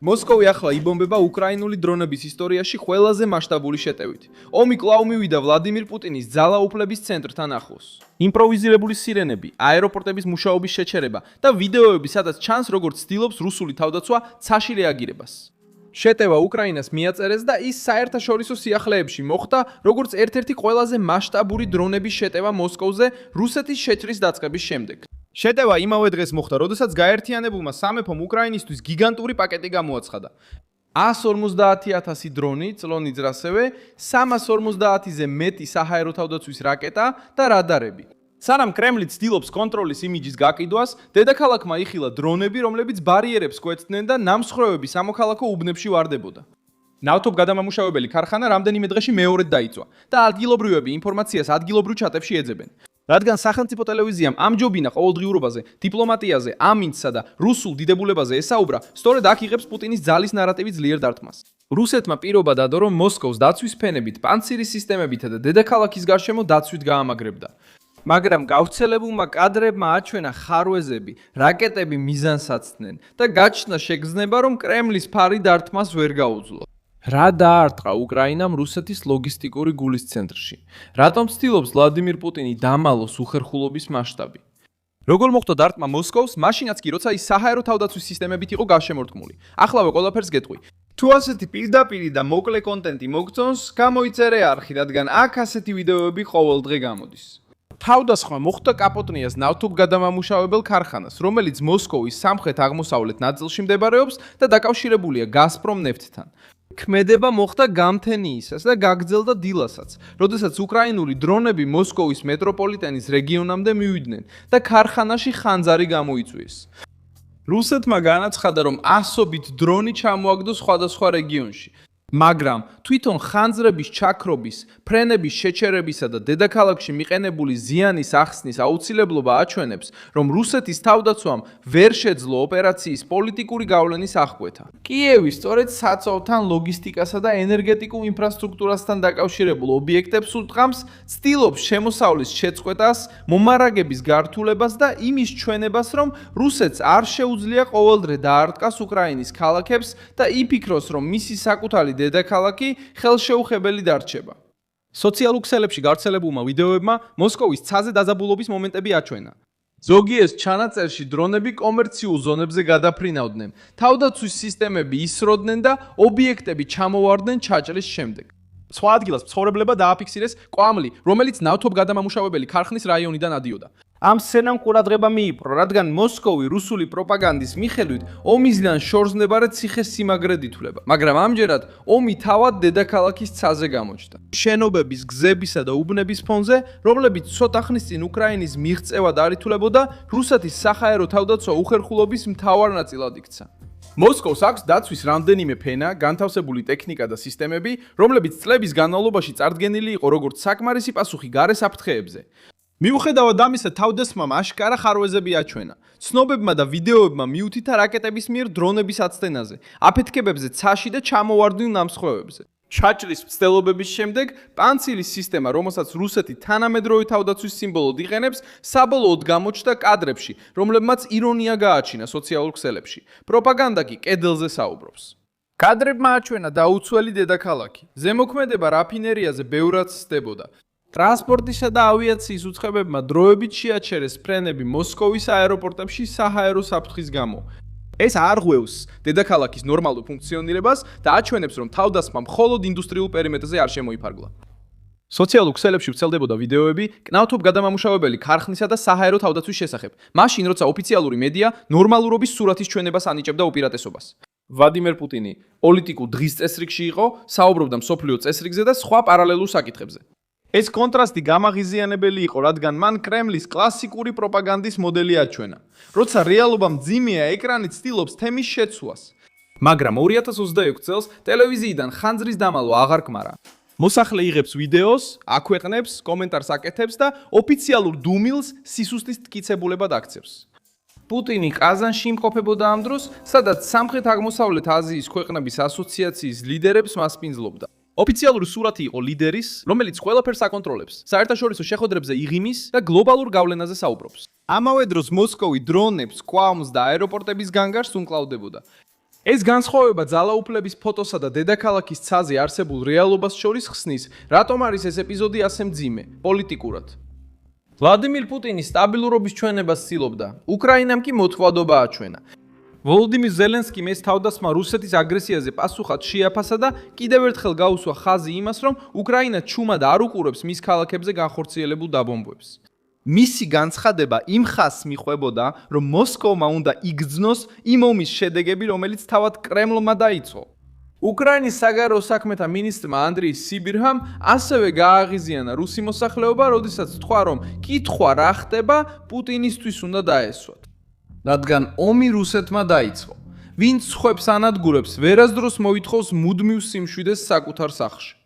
მოსკოვი ახლა იბომბება უკრაინული დრონების ისტორიაში ყველაზე მასშტაბური შეტევით. ომი კვლავ მივიდა ვლადიმირ პუტინის ძალაუფლების ცენტრთან ახლოს. იმპროვიზირებული სირენები, აეროპორტების მუშაობის შეჩერება და ვიდეოები, სადაც ჩანს, როგორც ცდილობს რუსული თავდაცვა ცაში რეაგირებას. შეტევა უკრაინას მიაწერეს და ის საერთაშორისო სიახლეებში მოხდა, როგორც ერთ-ერთი ყველაზე მასშტაბური დრონების შეტევა მოსკოვზე რუსეთის შეჭრის დაწყების შემდეგ. შეტევა იმავე დღეს მოხდა, როდესაც გაერთიანებულმა სამეფომ უკრაინისთვის გიგანტური პაკეტი გამოაცხადა. 150,000 დრონი, წლონიც ასევე 350-ზე მეტი საჰაერო თავდაცვის რაკეტა და რადარები. სანამ კრემლი ცდილობს კონტროლის იმიჯის გაკიდვას, დედაქალაქმა იხილა დრონები, რომლებიც ბარიერებს კვეთდნენ და ნამსხვრევები სამოქალაქო უბნებში ვარდებოდა. ნავთობ გადამამუშავებელი ქარხანა რამდენიმე დღეში მეორედ დაიწვა და ადგილობრივები ინფორმაციას ადგილობრივ ჩატებში ეძებენ. რადგან სახელმწიფო ტელევიზიამ ამჯობინა ყოველდღიურობაზე, დიპლომატიაზე, ამინდსა და რუსულ დიდებულებაზე ესაუბრა, სწორედ აქ იღებს პუტინის ძალის ნარატივი ძლიერ დარტყმას. რუსეთმა პირობა დადო, რომ მოსკოვს დაცვის ფენებით, პანცირის სისტემებითა და დედაქალაქის გარშემო დაცვით გაამაგრებდა. მაგრამ გავრცელებულმა კადრებმა აჩვენა ხარვეზები, რაკეტები მიზანს აცდნენ და გაჩნდა შეგრძნება, რომ კრემლის ფარი დარტყმას ვერ გაუძლო. რა დაარტყა უკრაინამ რუსეთის ლოგისტიკური გულის ცენტრში? რატომ ცდილობს ვლადიმირ პუტინი დამალოს უხერხულობის მასშტაბი? როგორ მოხდა დარტყმა მოსკოვს, მაშინაც კი როცა ის საჰაერო თავდაცვის სისტემებით იყო გარშემორტყმული. ახლავე ყველაფერს გეტყვი. თუ ასეთი პირდაპირი და მოკლე კონტენტი მოგწონს, გამოიწერე არხი, რადგან აქ ასეთი ვიდეოები ყოველდღე გამოდის. თავდასხმა მოხდა კაპოტნიას ნავთობ გადამამუშავებელ ქარხანას, რომელიც მოსკოვის სამხრეთ-აღმოსავლეთ ნაწილში მდებარეობს და დაკავშირებულია გაზპრომ ნефტთან. ქმედება მოხდა გამთენიისას და გაგრძელდა დილასაც, როდესაც უკრაინული დრონები მოსკოვის მეტროპოლიტენის რეგიონამდე მივიდნენ და ქარხანაში ხანძარი გამოიწვიეს. რუსეთმა განაცხადა, რომ ასობით დრონი ჩამოაგდო სხვადასხვა რეგიონში. მაგრამ თვითონ ხანძრების ჩაქრობის, ფრენების შეჩერებისა და დედაქალაქში მიყენებული ზიანის ახსნის აუცილებლობა აჩვენებს, რომ რუსეთის თავდაცვამ ვერ შეძლო ოპერაციის პოლიტიკური გავლენის აღკვეთა. კიევი სწორედ საწოლთან ლოგისტიკასა და ენერგეტიკულ ინფრასტრუქტურასთან დაკავშირებულ ობიექტებს უდღამს, ცდილობს შემოსავლის შეწყვეტას, მომარაგების გართულებას და იმის ჩვენებას, რომ რუსეთს არ შეუძლია ყოველდღე დაარტყას უკრაინის ქალაქებს და იფიქროს, რომ მისი საკუთარი დედაქალაქი ხელშეუხებელი დარჩება. სოციალურ ქსელებში გავრცელებულმა ვიდეოებმა მოსკოვის ცაზე დაძაბულობის მომენტები აჩვენა. ზოგიერთ ჩანაწერში დრონები კომერციულ ზონებზე გადაფრინავდნენ, თავდაცვის სისტემები ისროდნენ და ობიექტები ჩამოვარდნენ ჩაჭრის შემდეგ. სხვა ადგილას მცხოვრებლებმა დააფიქსირეს კვამლი, რომელიც ნავთობ გადამამუშავებელი ქარხნის რაიონიდან ადიოდა. ამ სცენამ ყურადღება მიიპყრო, რადგან მოსკოვი რუსული პროპაგანდის მიხედვით ომისგან შორსნებარე ციხე-სიმაგრედ ითვლება, მაგრამ ამჯერად ომი თავად დედაქალაქის ცაზე გამოჩნდა. შენობების, გზებისა და უბნების ფონზე, რომლებიც ცოტა ხნის წინ უკრაინის მიღწევად არ ითვლებოდა, რუსეთის საჰაერო თავდაცვა უხერხულობის მთავარ ნაწილად იქცა. მოსკოვს აქვს დაცვის რამდენიმე ფენა, განთავსებული ტექნიკა და სისტემები, რომლებიც წლების განმავლობაში წარდგენილი იყო როგორც საკმარისი პასუხი გარე საფრთხეებზე. მიუხედავად ამისა, თავდასხმამ აშკარა ხარვეზები აჩვენა. ცნობებმა და ვიდეოებმა მიუთითა რაკეტების მიერ დრონების აცდენაზე, აფეთქებებზე ცაში და ჩამოვარდნილ ნამსხვრევებზე. ჩაჭრის მცდელობების შემდეგ პანცირის სისტემა, რომელსაც რუსეთი თანამედროვე თავდაცვის სიმბოლოდ იყენებს, საბოლოოდ გამოჩნდა კადრებში, რომლებმაც ირონია გააჩინა სოციალურ ქსელებში. პროპაგანდა კი კედელზე საუბრობს. კადრებმა აჩვენა დაუცველი დედაქალაქი. ზემოქმედება რაფინერიაზე ბევრად სდებოდა. ტრანსპორტისა და ავიაციის უწყებებმა დროებით შეაჩერეს ფრენები მოსკოვის აეროპორტებში საჰაერო საფრთხის გამო. ეს არღვევს დედაქალაქის ნორმალურ ფუნქციონირებას და აჩვენებს, რომ თავდასხმა მხოლოდ ინდუსტრიულ პერიმეტრზე არ შემოიფარგლა. სოციალურ ქსელებში ვრცელდებოდა ვიდეოები ნავთობ გადამამუშავებელი ქარხნისა და საჰაერო თავდაცვის შესახებ, მაშინ როცა ოფიციალური მედია ნორმალურობის სურათის ჩვენებას ანიჭებდა უპირატესობას. ვლადიმირ პუტინი პოლიტიკურ დღის წესრიგში იყო, საუბრობდა მსოფლიო წესრიგზე და სხვა პარალელურ საკითხებზე. ეს კონტრასტი გამაღიზიანებელი იყო, რადგან მან კრემლის კლასიკური პროპაგანდის მოდელი აჩვენა. როცა რეალობა მძიმეა, ეკრანი ცდილობს თემის შეცვლას. მაგრამ 2026 წელს ტელევიზიიდან ხანძრის დამალვა აღარ კმარა. მოსახლე იღებს ვიდეოს, აქვეყნებს, კომენტარს აკეთებს და ოფიციალურ დუმილს სისუსტის ტკიცებულებად აქცევს. პუტინი ყაზანში იმყოფებოდა ამ დროს, სადაც სამხრეთ-აღმოსავლეთ აზიის ქვეყნების ასოციაციის ლიდერებს მასპინძლობდა. ოფიციალური სურათი იყო ლიდერის, რომელიც ყველაფერს აკონტროლებს, საერთაშორისო შეხვედრებზე იღიმის და გლობალურ გავლენაზე საუბრობს. ამავე დროს მოსკოვი დრონებს, კვამს და აეროპორტების განგარს უმკლავდებოდა. ეს განსხვავება ძალაუფლების ფოტოსა და დედაქალაქის ცაზე არსებულ რეალობას შორის ხსნის, რატომ არის ეს ეპიზოდი ასე მძიმე, პოლიტიკურად. ვლადიმირ პუტინი სტაბილურობის ჩვენებას ცდილობდა, უკრაინამ კი მოთხოვადობა აჩვენა. ვოლოდიმირ ზელენსკიმ ეს თავდასხმა რუსეთის აგრესიაზე პასუხად შეაფასა და კიდევ ერთხელ გაუსვა ხაზი იმას, რომ უკრაინა ჩუმად არ უყურებს მის ქალაქებზე განხორციელებულ დაბომბვებს. მისი განცხადება იმ ხაზს მიხვებოდა, რომ მოსკოვმა უნდა იგრძნოს იმ ომის შედეგები, რომელიც თავად კრემლმა დაიწყო. უკრაინის საგარეო საქმეთა მინისტრმა ანდრეი სიბირჰამ ასევე გააღიზიანა რუსი მოსახლეობა, როდესაც თქვა, რომ კითხვა რა ხდება, პუტინისთვის უნდა დაესვათ. რადგან ომი რუსეთმა დაიწყო. ვინც ხვებს ანადგურებს, ვერასდროს მოითხოვს მუდმივ სიმშვიდეს საკუთარ სახლში.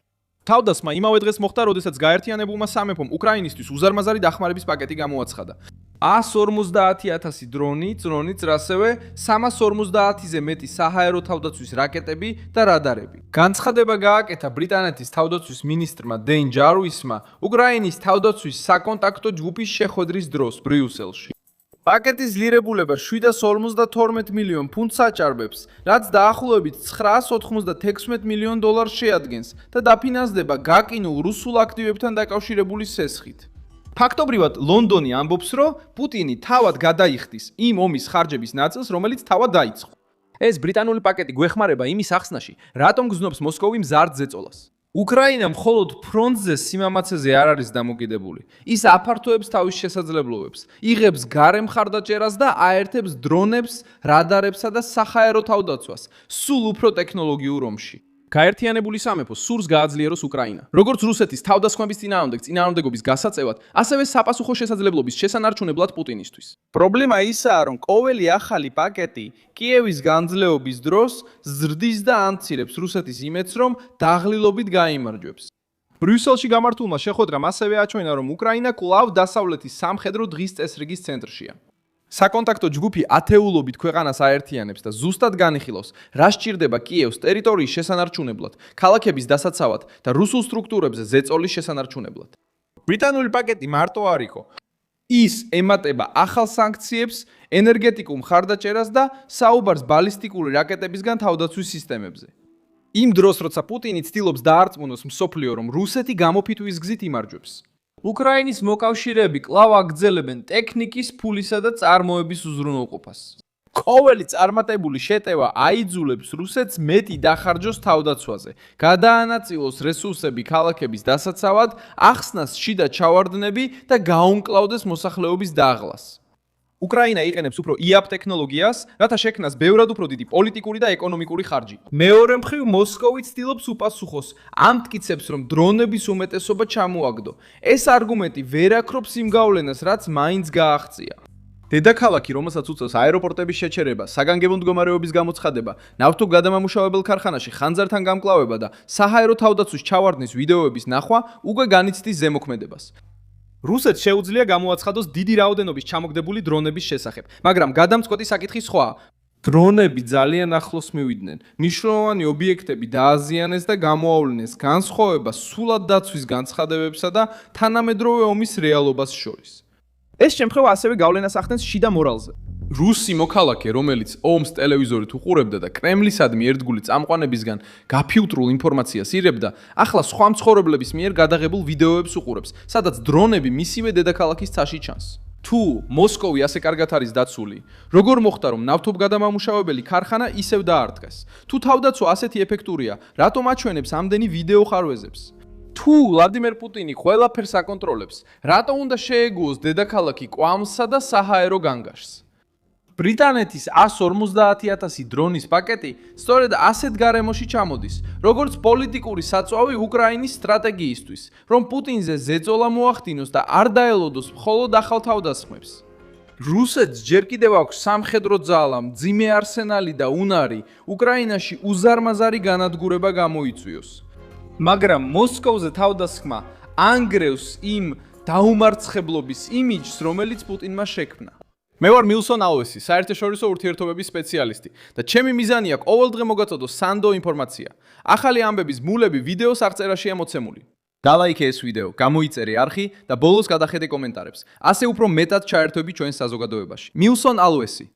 თავდასხმა იმავე დღეს მოხდა, როდესაც გაერთიანებულმა სამეფომ უკრაინისთვის უზარმაზარი დახმარების პაკეტი გამოაცხადა. 150,000 დრონი, წრონიც, ასევე 350-ზე მეტი საჰაერო თავდაცვის რაკეტები და რადარები. განცხადება გააკეთა ბრიტანეთის თავდაცვის მინისტრმა დეინ ჯარუისმა უკრაინის თავდაცვის საკონტაქტო ჯგუფის შეხვედრის დროს ბრიუსელში. პაკეტის ძლიერებულება 752 მილიონ ფუნტს აჭარბებს, რაც დაახლოებით 996 მილიონ დოლარს შეადგენს და დაფინანსდება გაკინულ რუსულ აქტივებთან დაკავშირებული სესხით. ფაქტობრივად, ლონდონი ამბობს, რომ პუტინი თავად გადაიხდის იმ ომის ხარჯების ნაწილს, რომელიც თავად დაიწყო. ეს ბრიტანული პაკეტი გვეხმარება იმის ახსნაში, რატომ გრძნობს მოსკოვი მზარდ ზეწოლას. უკრაინა მხოლოდ ფრონტზე სიმამაცეზე არ არის დამოკიდებული. ის აფართოებს თავის შესაძლებლობებს, იღებს გარე მხარდაჭერას და აერთებს დრონებს, რადარებსა და საჰაერო თავდაცვას, სულ უფრო ტექნოლოგიურ ომში. გაერთიანებული სამეფო სურს გააძლიეროს უკრაინა. როგორც რუსეთის თავდასხმების წინააღმდეგობის გასაწევად, ასევე საპასუხო შესაძლებლობის შესანარჩუნებლად პუტინისთვის. პრობლემა ისაა, რომ ყოველი ახალი პაკეტი კიევის განძლეობის დროს ზრდის და ამცირებს რუსეთის იმედს, რომ დაღლილობით გაიმარჯვებს. ბრიუსელში გამართულმა შეხვედრამ ასევე აჩვენა, რომ უკრაინა კვლავ დასავლეთის სამხედრო დღის წესრიგის ცენტრშია. საკონტაქტო ჯგუფი ათეულობით ქვეყანას აერთიანებს და ზუსტად განიხილავს, რა სჭირდება კიევს ტერიტორიის შესანარჩუნებლად, ქალაქების დასაცავად და რუსულ სტრუქტურებზე ზეწოლის შესანარჩუნებლად. ბრიტანული პაკეტი მარტო არ იყო. ის ემატება ახალ სანქციებს, ენერგეტიკულ მხარდაჭერას და საუბარს ბალისტიკური რაკეტებისგან თავდაცვის სისტემებზე. იმ დროს, როცა პუტინი ცდილობს დაარწმუნოს მსოფლიო, რომ რუსეთი გამოფიტვის გზით იმარჯვებს. უკრაინის მოკავშირეები კვლავ აგრძელებენ ტექნიკის, ფულისა და წარმოების უზრუნველყოფას. ყოველი წარმატებული შეტევა აიძულებს რუსეთს მეტი დახარჯოს თავდაცვაზე, გადაანაწილოს რესურსები ქალაქების დასაცავად, ახსნას შიდა ჩავარდნები და გაუმკლავდეს მოსახლეობის დაღლას. უკრაინა იყენებს უფრო იაპ ტექნოლოგიას, რათა შექმნას ბევრად უფრო დიდი პოლიტიკური და ეკონომიკური ხარჯი. მეორე მხრივ, მოსკოვი ცდილობს უპასუხოს ამ მტკიცებს, რომ დრონების უმეტესობა ჩამოაგდო. ეს არგუმენტი ვერ აქრობს იმ გავლენას, რაც მაინც გააღწია. დედაქალაქი, რომელსაც უწევს აეროპორტების შეჩერება, საგანგებო მდგომარეობის გამოცხადება, ნავთობ გადამამუშავებელ ქარხანაში ხანძართან გამკლავება და საჰაერო თავდაცვის ჩავარდნის ვიდეოების ნახვა უკვე განიცდის ზემოქმედებას. რუსეთს შეუძლია გამოაცხადოს დიდი რაოდენობის ჩამოგდებული დრონების შესახებ, მაგრამ გადამწყვეტი საკითხი სხვაა. დრონები ძალიან ახლოს მივიდნენ, მნიშვნელოვანი ობიექტები დააზიანეს და გამოავლინეს განსხვავება სულად დაცვის განცხადებებსა და თანამედროვე ომის რეალობას შორის. ეს შემთხვევა ასევე გავლენას ახდენს შიდა მორალზე. რუსი მოქალაქე, რომელიც ომს ტელევიზორით უყურებდა და კრემლისადმი ერთგული წამყვანებისგან გაფილტრულ ინფორმაციას იღებდა, ახლა სხვა მცხოვრებლების მიერ გადაღებულ ვიდეოებს უყურებს, სადაც დრონები მისივე დედაქალაქის ცაში ჩანს. თუ მოსკოვი ასე კარგად არის დაცული, როგორ მოხდა, რომ ნავთობგადამამუშავებელი ქარხანა ისევ დაარტყეს? თუ თავდაცვა ასეთი ეფექტურია, რატომ აჩვენებს ამდენი ვიდეო ხარვეზებს? თუ ვლადიმერ პუტინი ყველაფერს აკონტროლებს, რატო უნდა შეეგუოს დედაქალაქი კვამსა და საჰაერო განგაშს? ბრიტანეთის 150,000 დრონის პაკეტი სწორედ ასეთ გარემოში ჩამოდის, როგორც პოლიტიკური საწვავი უკრაინის სტრატეგიისთვის, რომ პუტინზე ზეწოლა მოახდინოს და არ დაელოდოს მხოლოდ ახალ თავდასხმებს. რუსეთს ჯერ კიდევ აქვს სამხედრო ძალა, მძიმე არსენალი და უნარი უკრაინაში უზარმაზარი განადგურება გამოიწვიოს. მაგრამ მოსკოვზე თავდასხმა ანგრევს იმ დაუმარცხებლობის იმიჯს, რომელიც პუტინმა შექმნა. მე ვარ მილსონ ალვესი, საერთაშორისო ურთიერთობების სპეციალისტი და ჩემი მიზანია ყოველდღე მოგაწოდოს სანდო ინფორმაცია. ახალი ამბების მულები ვიდეოს აღწერაშია მოცემული. დალაიქე ეს ვიდეო, გამოიწერე არხი და ბოლოს გადახედე კომენტარებს. ასე უფრო მეტად ჩაერთვები ჩვენს საზოგადოებაში. მილსონ ალვესი